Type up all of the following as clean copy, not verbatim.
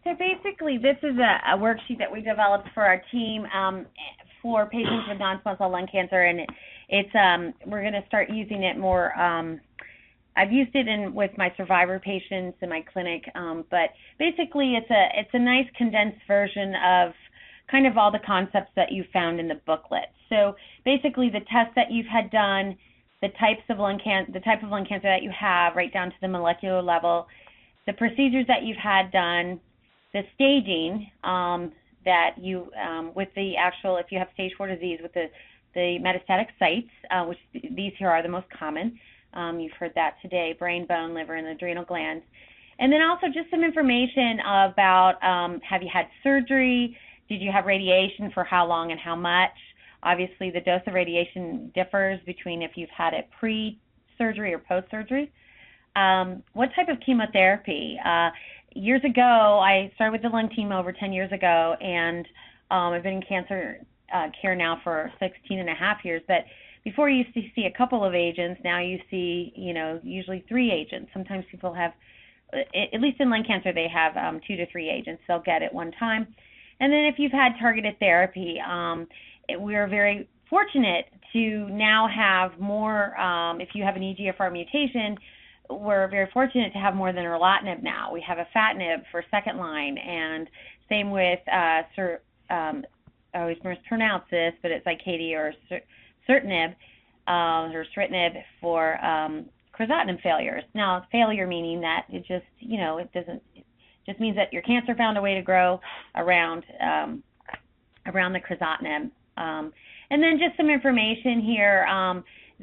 So basically, this is a worksheet that we developed for our team for patients with non-small cell lung cancer, and it's we're going to start using it more. I've used it with my survivor patients in my clinic, but basically, it's a nice condensed version of kind of all the concepts that you found in the booklet. So basically, the tests that you've had done, the type of lung cancer that you have, right down to the molecular level, the procedures that you've had done, the staging that you, with the actual, if you have stage 4 disease, with the metastatic sites, which these here are the most common. You've heard that today: brain, bone, liver, and adrenal glands. And then also just some information about have you had surgery? Did you have radiation? For how long and how much? Obviously, the dose of radiation differs between if you've had it pre-surgery or post-surgery. What type of chemotherapy? Years ago, I started with the lung team over 10 years ago, and I've been in cancer care now for 16 and a half years. But before you used to see a couple of agents, now you see, usually 3 agents. Sometimes people have, at least in lung cancer, they have 2 to 3 agents they'll get at one time. And then if you've had targeted therapy, we're very fortunate to now have more, if you have an EGFR mutation, we're very fortunate to have more than erlotinib now. We have afatinib for second line, and same with, I always mispronounce this, but it's Icati or certinib, or sritinib for crizotinib failures. Now, failure meaning that it just, it just means that your cancer found a way to grow around the crizotinib. And then just some information here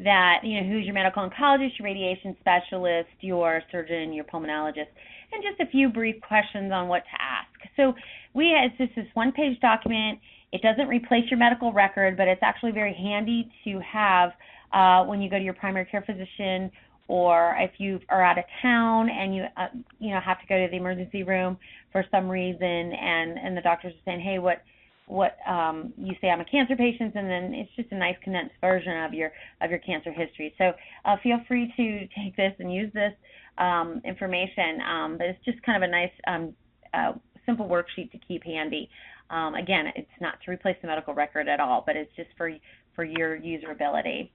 that, who's your medical oncologist, your radiation specialist, your surgeon, your pulmonologist, and just a few brief questions on what to ask. So it's just this one-page document. It doesn't replace your medical record, but it's actually very handy to have when you go to your primary care physician, or if you are out of town and you have to go to the emergency room for some reason, and the doctors are saying, hey, what you say, I'm a cancer patient, and then it's just a nice condensed version of your cancer history. So feel free to take this and use this information, but it's just kind of a nice simple worksheet to keep handy. Again, it's not to replace the medical record at all, but it's just for your usability.